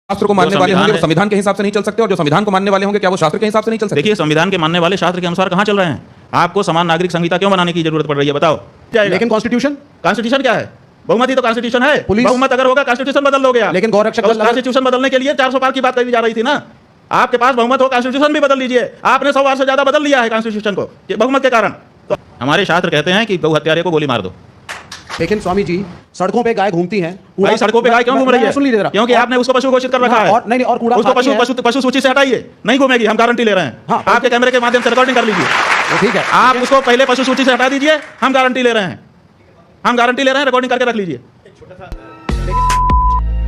शास्त्र को मानने वाले होंगे वो संविधान के हिसाब से नहीं चल सकते, और जो संविधान को मानने वाले होंगे क्या वो शास्त्र के हिसाब से नहीं चल सकते? देखिए, संविधान के मानने वाले शास्त्र के अनुसार कहाँ चल रहे हैं? आपको समान नागरिक संहिता क्यों बनाने की जरूरत पड़ रही है, बताओ? लेकिन कॉन्स्टिट्यूशन क्या है? बहुमति तो कॉन्स्टिट्यूशन है। बहुमत अगर होगा कॉन्स्टिट्यूशन बदल दोगे आप। लेकिन गौरक्षक कॉन्स्टिट्यूशन बदलने के लिए 400 पार की बात कही जा रही थी ना। आपके पास बहुमत हो, कॉन्स्टिट्यूशन भी बदल लीजिए। आपने 100 बार से ज्यादा बदल लिया है कॉन्स्टिट्यूशन को बहुमत के कारण। तो हमारे शास्त्र कहते हैं कि गौ हत्यारे को गोली मार दो। लेकिन स्वामी जी, सड़कों पे गाय घूमती हैं। भाई, सड़कों पे गाय क्यों घूम रही है? सुन लीजिए जरा। क्योंकि आपने उसको पशु घोषित कर रखा है। और नहीं, और कूड़ा उसको पशु सूची से हटाइए, नहीं घूमेगी, हम गारंटी ले रहे हैं। हाँ, आपके कैमरे के माध्यम से रिकॉर्डिंग कर लीजिए। ठीक है, आप उसको पहले पशु सूची से हटा दीजिए, हम गारंटी ले रहे हैं। रिकॉर्डिंग करके रख लीजिए।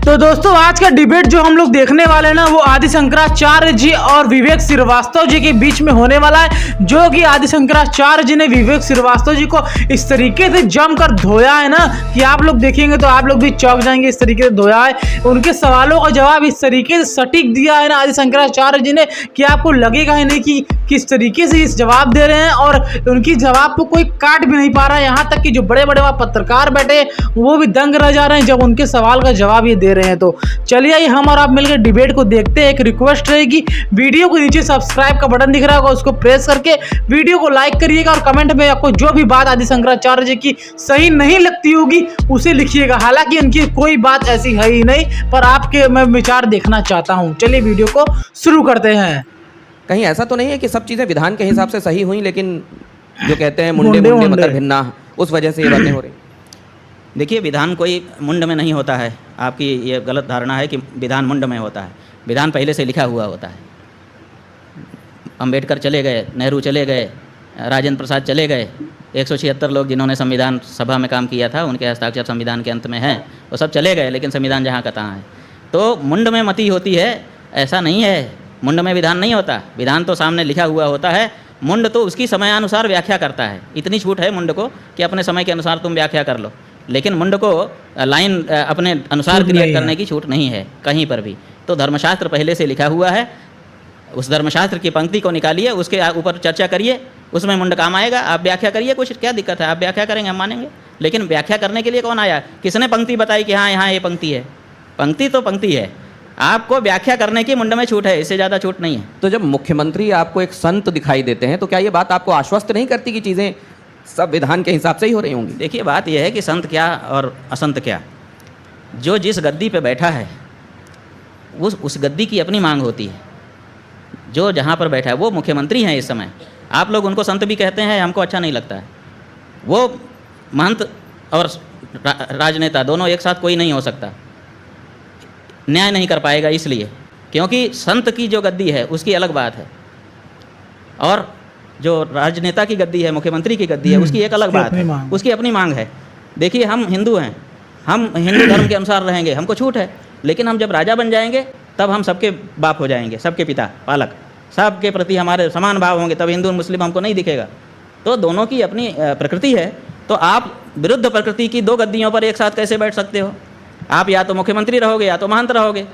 तो दोस्तों, आज का डिबेट जो हम लोग देखने वाले हैं ना, वो आदि शंकराचार्य जी और विवेक श्रीवास्तव जी के बीच में होने वाला है। जो कि आदि शंकराचार्य जी ने विवेक श्रीवास्तव जी को इस तरीके से जमकर धोया है ना कि आप लोग देखेंगे तो आप लोग भी चौंक जाएंगे। इस तरीके से धोया है, उनके सवालों का जवाब इस तरीके से सटीक दिया है ना आदि शंकराचार्य जी ने कि आपको लगेगा ही नहीं कि किस तरीके से इस जवाब दे रहे हैं, और उनकी जवाब को कोई काट भी नहीं पा रहा है। यहाँ तक कि जो बड़े बड़े वहाँ पत्रकार बैठे वो भी दंग रह जा रहे हैं जब उनके सवाल का जवाब ये दे रहे हैं। तो चलिए आइए हम और आप मिलकर डिबेट को देखते हैं। एक रिक्वेस्ट रहेगी, वीडियो को नीचे सब्सक्राइब का बटन दिख रहा होगा, उसको प्रेस करके वीडियो को लाइक करिएगा, और कमेंट में आपको जो भी बात आदि शंकराचार्य जी की सही नहीं लगती होगी उसे लिखिएगा। हालांकि उनकी कोई बात ऐसी है ही नहीं, पर आपके मैं विचार देखना चाहता हूं। चलिए वीडियो को शुरू करते हैं। कहीं ऐसा तो नहीं है कि सब चीजें विधान के हिसाब से सही हुई, लेकिन जो कहते हैं मुंडे मतलब भिन्ना, उस वजह से ये बातें हो रही? देखिए, विधान कोई मुंड में नहीं होता है। आपकी ये गलत धारणा है कि विधान मुंड में होता है। विधान पहले से लिखा हुआ होता है। अंबेडकर चले गए, नेहरू चले गए, राजेंद्र प्रसाद चले गए, 176 लोग जिन्होंने संविधान सभा में काम किया था, उनके हस्ताक्षर संविधान के अंत में हैं, वो सब चले गए, लेकिन संविधान जहाँ का तहाँ है। तो मुंड में मति होती है, ऐसा नहीं है। मुंड में विधान नहीं होता। विधान तो सामने लिखा हुआ होता है। मुंड तो उसकी समयानुसार व्याख्या करता है। इतनी छूट है मुंड को कि अपने समय के अनुसार तुम व्याख्या कर लो, लेकिन मुंड को लाइन अपने अनुसार क्रिएट करने की छूट नहीं है कहीं पर भी। तो धर्मशास्त्र पहले से लिखा हुआ है, उस धर्मशास्त्र की पंक्ति को निकालिए, उसके ऊपर चर्चा करिए, उसमें मुंड काम आएगा। आप व्याख्या करिए, कुछ क्या दिक्कत है? आप व्याख्या करेंगे, हम मानेंगे। लेकिन व्याख्या करने के लिए कौन आया? किसने पंक्ति बताई कि हाँ यहाँ ये पंक्ति है? पंक्ति तो पंक्ति है, आपको व्याख्या करने की मुंड में छूट है, इससे ज़्यादा छूट नहीं है। तो जब मुख्यमंत्री आपको एक संत दिखाई देते हैं तो क्या ये बात आपको आश्वस्त नहीं करती कि चीज़ें सब विधान के हिसाब से ही हो रही होंगी? देखिए, बात यह है कि संत क्या और असंत क्या। जो जिस गद्दी पे बैठा है उस गद्दी की अपनी मांग होती है। जो जहाँ पर बैठा है, वो मुख्यमंत्री हैं इस समय। आप लोग उनको संत भी कहते हैं, हमको अच्छा नहीं लगता है। वो महंत और राजनेता दोनों एक साथ कोई नहीं हो सकता, न्याय नहीं कर पाएगा। इसलिए क्योंकि संत की जो गद्दी है उसकी अलग बात है, और जो राजनेता की गद्दी है, मुख्यमंत्री की गद्दी है, उसकी एक अलग बात है, उसकी अपनी मांग है। देखिए, हम हिंदू हैं, हम हिंदू धर्म के अनुसार रहेंगे, हमको छूट है। लेकिन हम जब राजा बन जाएंगे तब हम सबके बाप हो जाएंगे, सबके पिता, पालक, सबके प्रति हमारे समान भाव होंगे, तब हिंदू मुस्लिम हमको नहीं दिखेगा। तो दोनों की अपनी प्रकृति है। तो आप विरुद्ध प्रकृति की दो गद्दियों पर एक साथ कैसे बैठ सकते हो? आप या तो मुख्यमंत्री रहोगे या तो महंत रहोगे।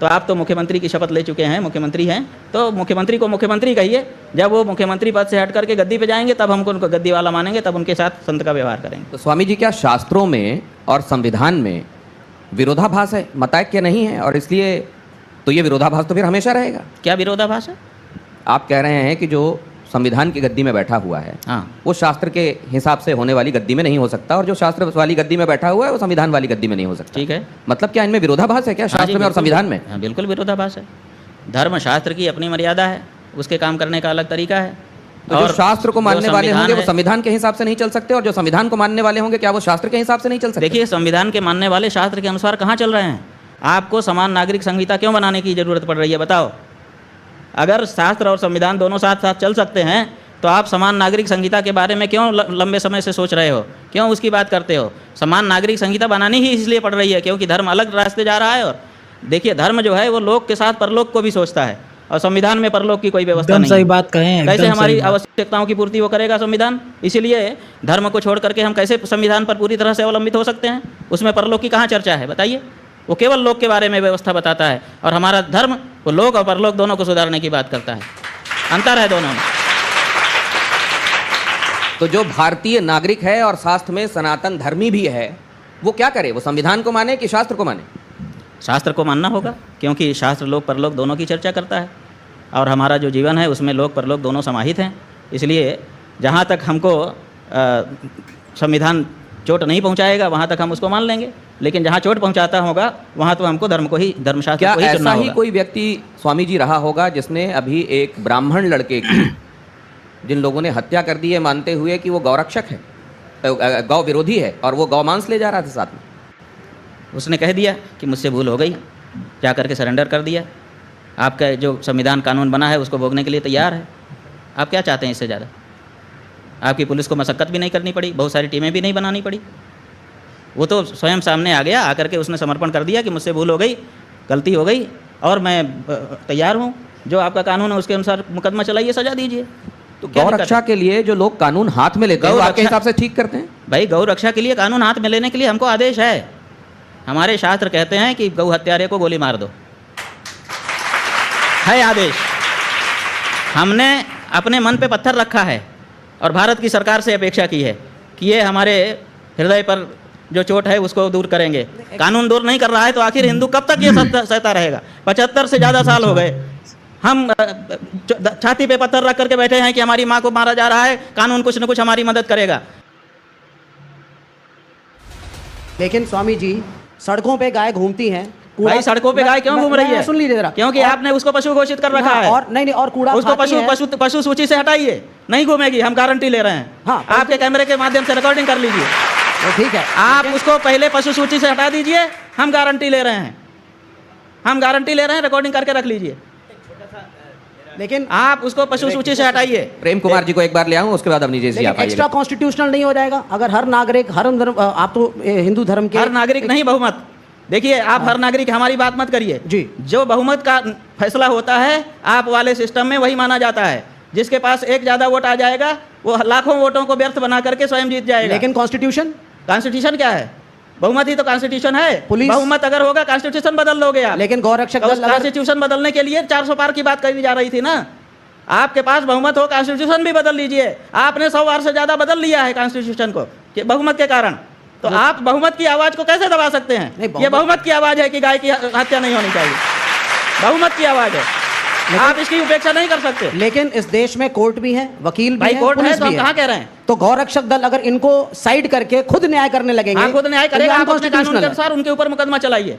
तो आप तो मुख्यमंत्री की शपथ ले चुके हैं, मुख्यमंत्री हैं, तो मुख्यमंत्री को मुख्यमंत्री कहिए। जब वो मुख्यमंत्री पद से हट करके गद्दी पे जाएंगे तब हमको उनको गद्दी वाला मानेंगे, तब उनके साथ संत का व्यवहार करेंगे। तो स्वामी जी, क्या शास्त्रों में और संविधान में विरोधाभास है, मतैक्य नहीं है, और इसलिए तो ये विरोधाभास तो फिर हमेशा रहेगा? क्या विरोधाभास है? आप कह रहे हैं कि जो संविधान की गद्दी में बैठा हुआ है, हाँ, वो शास्त्र के हिसाब से होने वाली गद्दी में नहीं हो सकता, और जो शास्त्र वाली गद्दी में बैठा हुआ है वो संविधान वाली गद्दी में नहीं हो सकता। ठीक है। मतलब क्या इनमें विरोधाभास है क्या, शास्त्र में और संविधान में? हाँ, बिल्कुल विरोधाभास है। धर्मशास्त्र की अपनी मर्यादा है, उसके काम करने का अलग तरीका है। तो जो शास्त्र को मानने वाले होंगे वो संविधान के हिसाब से नहीं चल सकते, और जो संविधान को मानने वाले होंगे क्या वो शास्त्र के हिसाब से नहीं चल सकते? देखिए, संविधान के मानने वाले शास्त्र के अनुसार कहाँ चल रहे हैं? आपको समान नागरिक संहिता क्यों बनाने की जरूरत पड़ रही है, बताओ? अगर शास्त्र और संविधान दोनों साथ साथ चल सकते हैं तो आप समान नागरिक संहिता के बारे में क्यों लंबे समय से सोच रहे हो, क्यों उसकी बात करते हो? समान नागरिक संहिता बनानी ही इसलिए पड़ रही है क्योंकि धर्म अलग रास्ते जा रहा है। और देखिए, धर्म जो है वो लोक के साथ परलोक को भी सोचता है, और संविधान में परलोक की कोई व्यवस्था नहीं। सही बात कहें। कैसे हमारी आवश्यकताओं की पूर्ति वो करेगा संविधान? इसीलिए धर्म को छोड़ करके हम कैसे संविधान पर पूरी तरह से अवलंबित हो सकते हैं? उसमें परलोक की कहाँ चर्चा है, बताइए? वो केवल लोक के बारे में व्यवस्था बताता है, और हमारा धर्म वो लोक और परलोक दोनों को सुधारने की बात करता है। अंतर है दोनों में। तो जो भारतीय नागरिक है और शास्त्र में सनातन धर्मी भी है, वो क्या करे? वो संविधान को माने कि शास्त्र को माने? शास्त्र को मानना होगा, क्योंकि शास्त्र लोक परलोक दोनों की चर्चा करता है और हमारा जो जीवन है उसमें लोक परलोक दोनों समाहित हैं। इसलिए जहाँ तक हमको संविधान चोट नहीं पहुँचाएगा वहाँ तक हम उसको मान लेंगे, लेकिन जहाँ चोट पहुँचाता होगा वहाँ तो हमको धर्म को ही, धर्मशास्त्र क्या को ही चुनना ऐसा ही होगा। कोई व्यक्ति स्वामी जी रहा होगा जिसने अभी एक ब्राह्मण लड़के की जिन लोगों ने हत्या कर दी है मानते हुए कि वो गौरक्षक है, गौ विरोधी है और वो गौमांस ले जा रहा था साथ में? उसने कह दिया कि मुझसे भूल हो गई, जा करके सरेंडर कर दिया। आपका जो संविधान कानून बना है उसको भोगने के लिए तैयार है। आप क्या चाहते हैं इससे ज़्यादा? आपकी पुलिस को मशक्क़त भी नहीं करनी पड़ी, बहुत सारी टीमें भी नहीं बनानी पड़ी। वो तो स्वयं सामने आ गया, आकर के उसने समर्पण कर दिया कि मुझसे भूल हो गई, गलती हो गई और मैं तैयार हूँ, जो आपका कानून है उसके अनुसार मुकदमा चलाइए, सजा दीजिए। तो गौ रक्षा के लिए जो लोग कानून हाथ में लेते हैं वो आपके हिसाब से ठीक करते हैं? भाई गौ रक्षा के लिए कानून हाथ में लेने के लिए हमको आदेश है। हमारे शास्त्र कहते हैं कि गौ हत्यारे को गोली मार दो, है आदेश। हमने अपने मन पे पत्थर रखा है और भारत की सरकार से अपेक्षा की है कि ये हमारे हृदय पर जो चोट है उसको दूर करेंगे। कानून दूर नहीं कर रहा है तो आखिर हिंदू कब तक ये सहता रहेगा? 75 से ज़्यादा साल हो गए, हम छाती पे पत्थर रख करके बैठे हैं कि हमारी माँ को मारा जा रहा है, कानून कुछ न कुछ हमारी मदद करेगा। लेकिन स्वामी जी, सड़कों पे गाय घूमती हैं। भाई सड़कों पे गाय क्यों घूम रही है? सुन लीजिए जरा। क्योंकि आपने उसको पशु घोषित कर रखा है। और नहीं और कूड़ा उसको पशु सूची से हटाइए, नहीं घूमेगी, हम गारंटी ले रहे हैं। हाँ, आपके कैमरे के माध्यम से रिकॉर्डिंग कर लीजिए। ठीक है, आप उसको पहले पशु सूची से हटा दीजिए, हम गारंटी ले रहे हैं, हम गारंटी ले रहे हैं, रिकॉर्डिंग करके रख लीजिए। लेकिन आप उसको पशु सूची से हटाइए। प्रेम कुमार जी को एक बार ले आऊं, उसके बाद अवनीश जी आप एक्स्ट्रा कॉन्स्टिट्यूशनल नहीं हो जाएगा अगर हर नागरिक, हर धर्म, आप तो हिंदू धर्म के हर नागरिक नहीं, बहुमत। देखिए आप हर नागरिक, हमारी बात मत करिए जी। जो बहुमत का फैसला होता है आप वाले सिस्टम में वही माना जाता है। जिसके पास एक ज्यादा वोट आ जाएगा वो लाखों वोटों को व्यर्थ बना करके स्वयं जीत जाएगा। लेकिन कॉन्स्टिट्यूशन क्या है? बहुमत ही तो कॉन्स्टिट्यूशन है। पुलिस, बहुमत अगर होगा कॉन्स्टिट्यूशन बदल लोगे आप। लेकिन गौरक्षक दल कॉन्स्टिट्यूशन बदलने के लिए 400 पार की बात कही जा रही थी ना। आपके पास बहुमत हो, कॉन्स्टिट्यूशन भी बदल लीजिए। आपने 100 बार से ज्यादा बदल लिया है कॉन्स्टिट्यूशन को बहुमत के कारण, तो आप बहुमत की आवाज को कैसे दबा सकते हैं? ये बहुमत की आवाज है कि गाय की हत्या नहीं होनी चाहिए, बहुमत की आवाज है, आप इसकी उपेक्षा नहीं कर सकते। लेकिन इस देश में कोर्ट भी है, वकील भी है, कोर्ट है, पुलिस तो भी हम कहाँ कह रहे हैं? तो गौरक्षक दल अगर इनको साइड करके खुद न्याय करने लगेंगे, हाँ खुद न्याय तो करेगा, ये आप अपने कानून के unconstitutional है। अनुसार उनके ऊपर मुकदमा चलाइए।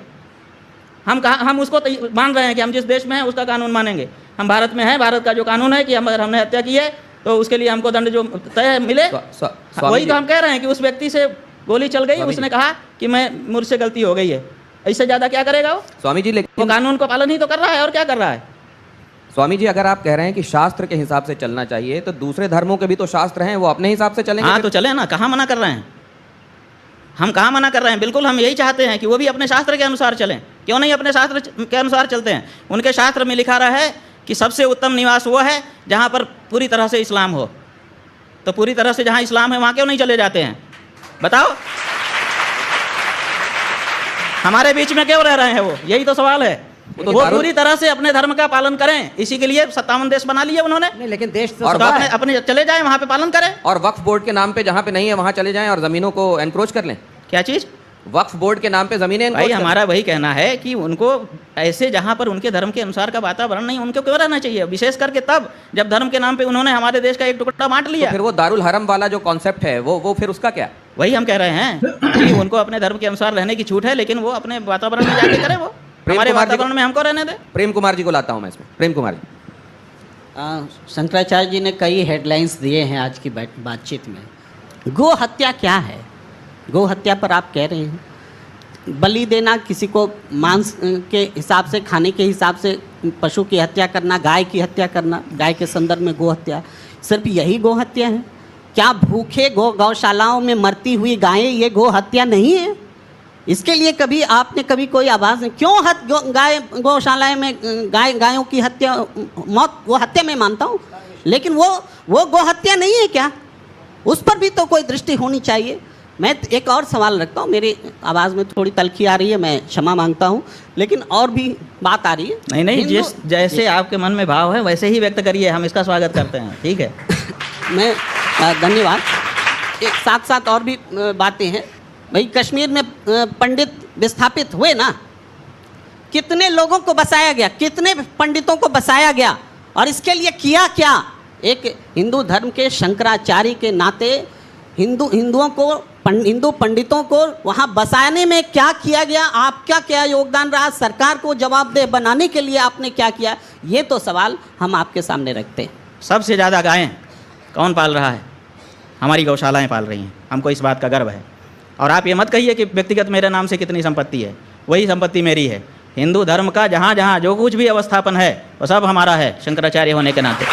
हम उसको मान रहे हैं कि हम जिस देश में हैं उसका कानून मानेंगे। हम भारत में हैं, भारत का जो कानून है कि अगर हमने हत्या की है तो उसके लिए हमको दंड जो तय मिले, वही तो हम कह रहे हैं कि उस व्यक्ति से गोली चल गई, उसने कहा कि मैं मुझसे गलती हो गई है, इससे ज्यादा क्या करेगा वो? स्वामी जी, वो लेकिन कानून को पालन ही तो कर रहा है और क्या कर रहा है? स्वामी जी, अगर आप कह रहे हैं कि शास्त्र के हिसाब से चलना चाहिए तो दूसरे धर्मों के भी तो शास्त्र हैं, वो अपने हिसाब से चलेंगे। हाँ तो चले ना, कहाँ मना कर रहे हैं? हम कहाँ मना कर रहे हैं? बिल्कुल हम यही चाहते हैं कि वो भी अपने शास्त्र के अनुसार चलें। क्यों नहीं अपने शास्त्र के अनुसार चलते हैं? उनके शास्त्र में लिखा रहा है कि सबसे उत्तम निवास वो है जहाँ पर पूरी तरह से इस्लाम हो। तो पूरी तरह से जहाँ इस्लाम है वहाँ क्यों नहीं चले जाते हैं? बताओ, हमारे बीच में क्यों रह रहे हैं वो? यही तो सवाल है। तो वो पूरी तरह से अपने धर्म का पालन करें, इसी के लिए 57 देश बना लिए उन्होंने। नहीं, लेकिन देश तो और सदा है। अपने चले जाएं वहाँ पे पालन करें। और वक्फ बोर्ड के नाम पे जहाँ पे नहीं है वहाँ चले जाएं और जमीनों को एनक्रोच कर लें। क्या चीज़? वक्फ बोर्ड के नाम पे जमीनें भाई हमारा वही कहना है कि उनको ऐसे जहाँ पर उनके धर्म के अनुसार का वातावरण नहीं, उनको क्यों रहना चाहिए? विशेष करके तब जब धर्म के नाम पे उन्होंने हमारे देश का एक टुकड़ा बांट लिया। तो फिर वो दारुल हरम वाला जो कॉन्सेप्ट है वो फिर उसका क्या? वही हम कह रहे हैं कि उनको अपने धर्म के अनुसार रहने की छूट है, लेकिन वो अपने वातावरण में जाके करें, वो हमारे वातावरण में हमको रहने दें। प्रेम कुमार जी को लाता हूँ मैं इसमें। प्रेम कुमार जी, शंकराचार्य जी ने कई हेडलाइंस दिए हैं आज की बातचीत में। गो हत्या क्या है? गो हत्या पर आप कह रहे हैं बलि देना, किसी को मांस के हिसाब से, खाने के हिसाब से पशु की हत्या करना, गाय की हत्या करना, गाय के संदर्भ में गो हत्या, सिर्फ यही गो हत्या है क्या? भूखे गौशालाओं में मरती हुई गायें ये गो हत्या नहीं है? इसके लिए कभी आपने कभी कोई आवाज़ नहीं? क्यों गाय गौशालाएं में गायों की हत्या, मौत वो हत्या मैं मानता हूँ, लेकिन वो गो हत्या नहीं है क्या? उस पर भी तो कोई दृष्टि होनी चाहिए। मैं एक और सवाल रखता हूँ, मेरी आवाज़ में थोड़ी तलखी आ रही है, मैं क्षमा मांगता हूँ, लेकिन और भी बात आ रही है। नहीं, जैसे आपके मन में भाव है वैसे ही व्यक्त करिए, हम इसका स्वागत करते हैं। ठीक है, मैं धन्यवाद। एक साथ साथ और भी बातें हैं। भाई कश्मीर में पंडित विस्थापित हुए ना, कितने लोगों को बसाया गया, कितने पंडितों को बसाया गया, और इसके लिए किया क्या? एक हिंदू धर्म के शंकराचार्य के नाते हिंदू पंडितों को वहाँ बसाने में क्या किया गया, आपका क्या योगदान रहा, सरकार को जवाबदेह बनाने के लिए आपने क्या किया, ये तो सवाल हम आपके सामने रखते हैं। सबसे ज़्यादा गायें कौन पाल रहा है? हमारी गौशालाएं पाल रही हैं, हमको इस बात का गर्व है। और आप ये मत कहिए कि व्यक्तिगत मेरे नाम से कितनी संपत्ति है, वही संपत्ति मेरी है। हिंदू धर्म का जहाँ जहाँ जो कुछ भी अवस्थापन है वो सब हमारा है, शंकराचार्य होने के नाते।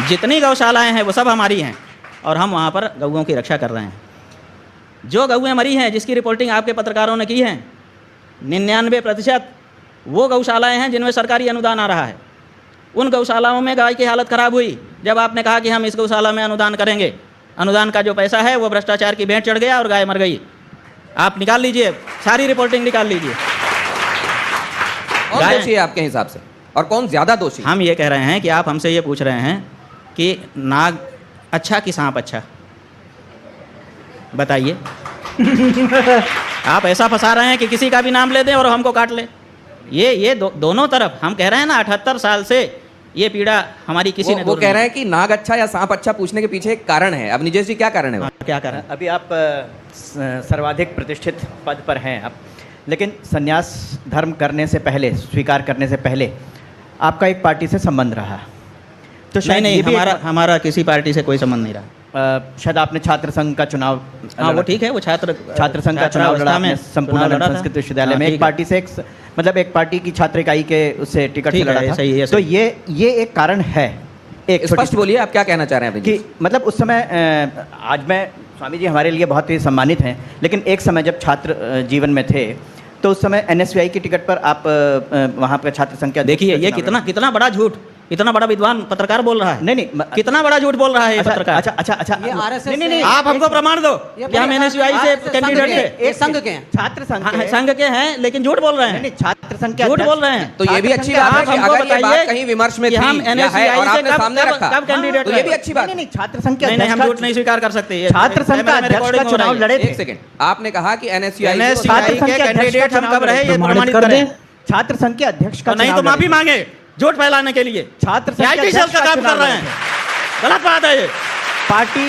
जितनी गौशालाएं हैं वो सब हमारी हैं और हम वहाँ पर गौओं की रक्षा कर रहे हैं। जो गौएँ मरी हैं, जिसकी रिपोर्टिंग आपके पत्रकारों ने की है, 99% वो गौशालाएं हैं जिनमें सरकारी अनुदान आ रहा है। उन गौशालाओं में गाय की हालत ख़राब हुई जब आपने कहा कि हम इस गौशाला में अनुदान करेंगे। अनुदान का जो पैसा है वो भ्रष्टाचार की भेंट चढ़ गया और गाय मर गई। आप निकाल लीजिए, सारी रिपोर्टिंग निकाल लीजिए। कौन दोषी है आपके हिसाब से और कौन ज्यादा दोषी? हम ये कह रहे हैं कि आप हमसे ये पूछ रहे हैं कि नाग अच्छा कि सांप अच्छा, बताइए। आप ऐसा फंसा रहे हैं कि किसी का भी नाम ले दें और हमको काट ले। ये दोनों तरफ हम कह रहे हैं ना, 78 साल से ये पीड़ा हमारी किसी ने वो कह रहे हैं कि नाग अच्छा या सांप अच्छा पूछने के पीछे एक कारण है। अब निजेश जी क्या कारण है? क्या कारण? अभी आप सर्वाधिक प्रतिष्ठित पद पर हैं आप, लेकिन संन्यास धर्म करने से पहले, स्वीकार करने से पहले आपका एक पार्टी से संबंध रहा, तो शायद नहीं, ये भी हमारा किसी पार्टी से कोई संबंध नहीं रहा। शायद आपने छात्र संघ का चुनाव, हाँ वो ठीक है, वो छात्र संघ का चुनाव लड़ा आपने संपूर्ण संस्कृत विश्वविद्यालय में, एक पार्टी से, मतलब एक पार्टी की छात्र इकाई के उससे टिकट से लड़ा था। सही है, तो ये एक कारण है। एक स्पष्ट बोलिए, आप क्या कहना चाह रहे हैं? कि मतलब उस समय, आज मैं, स्वामी जी हमारे लिए बहुत ही सम्मानित हैं, लेकिन एक समय जब छात्र जीवन में थे तो उस समय NSUI की टिकट पर आप वहाँ पर छात्र संख्या, देखिए ये कितना बड़ा झूठ, इतना बड़ा विद्वान पत्रकार बोल रहा है। नहीं, कितना बड़ा झूठ बोल रहा है ये पत्रकार। अच्छा, ये RSS नहीं, आप हमको प्रमाण दो कि हम NSUI से कैंडिडेट थे। एक संघ के हैं, छात्र संघ संघ के हैं, लेकिन झूठ बोल रहे हैं। नहीं, छात्र संघ के झूठ बोल रहे हैं। तो ये भी अच्छी बात है कि हमको अगर ये बात बताइए कहीं विमर्श में कि थी हम या है NSUI और से आपने सामने रखा, कब कैंडिडेट तो ये भी अच्छी बात है। नहीं, छात्र संघ के नहीं, हम झूठ नहीं स्वीकार कर सकते। छात्र संघ का अध्यक्ष का चुनाव लड़े थे। एक सेकंड, आपने कहा कि NSUI के कैंडिडेट हम कब रहे, ये प्रमाणित कर दे। छात्र संघ के अध्यक्ष का नहीं तो माफी मांगे झूठ फैलाने के लिए। छात्र संघ IT सेल का काम कर रहे हैं, गलत बात है ये। पार्टी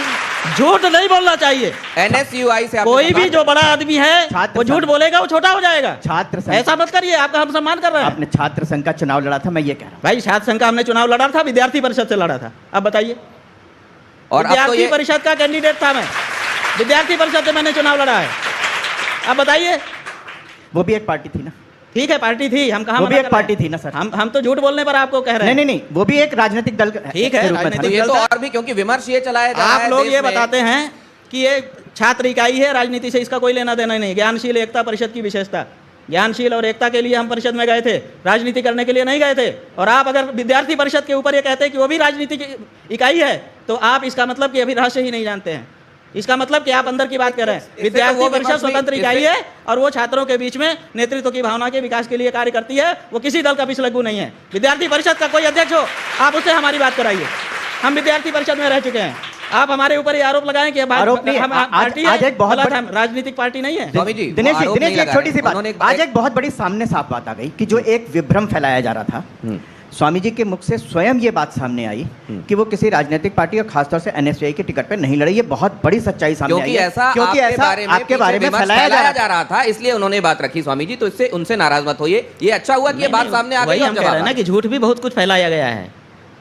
झूठ नहीं बोलना चाहिए। NSUI से कोई भी जो बड़ा आदमी है वो झूठ बोलेगा, वो छोटा हो जाएगा। छात्र संघ, ऐसा मत करिए, आपका हम सम्मान कर रहे हैं। आपने छात्र संघ का चुनाव लड़ा था, मैं ये कह रहा हूँ। भाई छात्र संघ का हमने चुनाव लड़ा था, विद्यार्थी परिषद से लड़ा था। अब बताइए, और अब तो विद्यार्थी ये परिषद का कैंडिडेट था मैं, विद्यार्थी परिषद से मैंने चुनाव लड़ा है। अब बताइए, वो भी एक पार्टी थी ना? ठीक है पार्टी थी, हम कहाँ वो भी एक पार्टी थी ना सर? हम तो झूठ बोलने पर आपको कह रहे हैं। नहीं, वो भी एक राजनीतिक दल ठीक है, के रूप में था। तो ये तो और भी, क्योंकि विमर्श ये चलाया जा रहा है आप लोग देश ये में। बताते हैं कि ये छात्र इकाई है, राजनीति से इसका कोई लेना देना नहीं। ज्ञानशील एकता परिषद की विशेषता, ज्ञानशील और एकता के लिए हम परिषद में गए थे, राजनीति करने के लिए नहीं गए थे। और आप अगर विद्यार्थी परिषद के ऊपर ये कहते हैं कि वो भी राजनीति की इकाई है, तो आप इसका मतलब कि अभी रहस्य ही नहीं जानते हैं। इसका मतलब कि आप अंदर की बात कर रहे हैं। विद्यार्थी परिषद स्वतंत्र इकाई है और वो छात्रों के बीच में नेतृत्व की भावना के विकास के लिए कार्य करती है। वो किसी दल का पिछलग्गू नहीं है। विद्यार्थी परिषद का कोई अध्यक्ष हो, आप उससे हमारी बात कराइए। हम विद्यार्थी परिषद में रह चुके हैं। आप हमारे ऊपर ये आरोप लगाएं कि आरोप नहीं, आज एक बहुत बड़ी, राजनीतिक पार्टी नहीं है। स्वामी जी, दिनेश आरोप जी, नहीं एक छोटी सी लगा बात, रहे हैं। आज एक बहुत बड़ी सामने साफ बात आ गई कि जो एक विभ्रम फैलाया जा रहा था, स्वामी जी के मुख से स्वयं ये बात सामने आई कि वो किसी राजनीतिक पार्टी और खासतौर से NSUI के टिकट पे नहीं लड़े। ये बहुत बड़ी सच्चाई सामने आई है, क्योंकि ऐसा आपके बारे में फैलाया जा रहा था, इसलिए उन्होंने बात रखी। स्वामी जी, तो इससे उनसे नाराज मत होइए। ये अच्छा हुआ कि ये बात सामने आ गई। वही हम कह रहे हैं ना कि झूठ भी बहुत कुछ फैलाया गया है,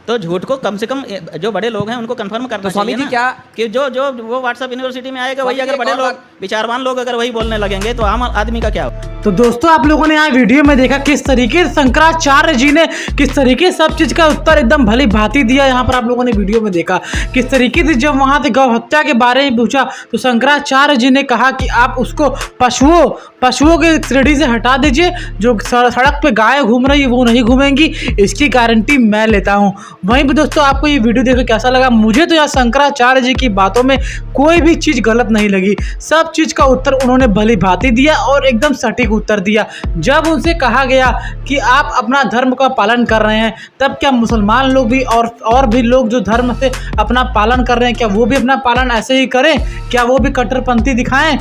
तो झूठ को कम से कम जो बड़े लोग हैं उनको कंफर्म करना तो स्वामी चाहिए जी क्या कि जो वो व्हाट्सएप यूनिवर्सिटी में आएगा वही, अगर बड़े लोग विचारवान लोग अगर वही बोलने लगेंगे तो आम आदमी का क्या हो। तो दोस्तों आप लोगों ने यहाँ वीडियो में देखा किस तरीके से शंकराचार्य जी ने किस तरीके से सब चीज का उत्तर एकदम भली भांति दिया। यहाँ पर आप लोगों ने वीडियो में देखा किस तरीके से जब वहां से गौ हत्या के बारे में पूछा तो शंकराचार्य जी ने कहा कि आप उसको पशुओं के श्रेणी से हटा दीजिए। जो सड़क पे गाय घूम रही है वो नहीं घूमेंगी, इसकी गारंटी मैं लेता हूँ। वहीं पर दोस्तों आपको ये वीडियो देखकर कैसा लगा? मुझे तो यहाँ शंकराचार्य जी की बातों में कोई भी चीज गलत नहीं लगी। सब चीज का उत्तर उन्होंने भली भांति दिया और एकदम सटीक उत्तर दिया। जब उनसे कहा गया कि आप अपना धर्म का पालन कर रहे हैं, तब क्या मुसलमान लोग भी और भी लोग जो धर्म से अपना पालन कर रहे हैं, क्या वो भी अपना पालन ऐसे ही करें? क्या वो भी कट्टरपंथी दिखाएं?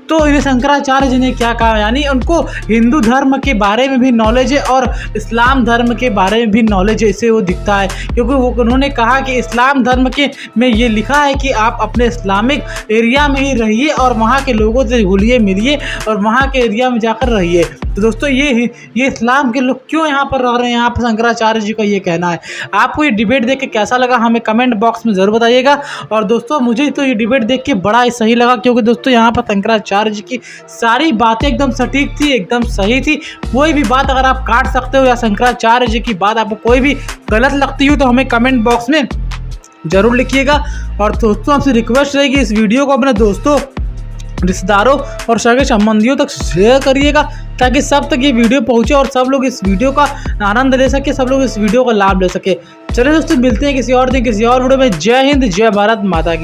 तो इन्हें शंकराचार्य जी ने क्या कहा, यानी उनको हिंदू धर्म के बारे में भी नॉलेज है और इस्लाम धर्म के बारे में भी नॉलेज है, इससे वो दिखता है। क्योंकि वो उन्होंने कहा कि इस्लाम धर्म के में ये लिखा है कि आप अपने इस्लामिक एरिया में ही रहिए और वहाँ के लोगों से घुलिए मिलिए और वहाँ के एरिया में जाकर रहिए। तो दोस्तों ये इस्लाम के लोग क्यों यहाँ पर रह रहे हैं, यहाँ पर शंकराचार्य जी का ये कहना है। आपको ये डिबेट देख के कैसा लगा हमें कमेंट बॉक्स में ज़रूर बताइएगा। और दोस्तों मुझे तो ये डिबेट देख के बड़ा ही सही लगा, क्योंकि दोस्तों यहाँ पर शंकराचार्य जी की सारी बातें एकदम सटीक थी, एकदम सही थी। कोई भी बात अगर आप काट सकते हो या शंकराचार्य जी की बात आपको कोई भी गलत लगती हो तो हमें कमेंट बॉक्स में ज़रूर लिखिएगा। और दोस्तों आपसे रिक्वेस्ट रहेगी इस वीडियो को अपने दोस्तों, रिश्तेदारों और सगे संबंधियों तक शेयर करिएगा, ताकि सब तक ये वीडियो पहुंचे और सब लोग इस वीडियो का आनंद ले सके, सब लोग इस वीडियो का लाभ ले सके। चलिए दोस्तों मिलते हैं किसी और दिन किसी और वीडियो में। जय हिंद, जय भारत माता की।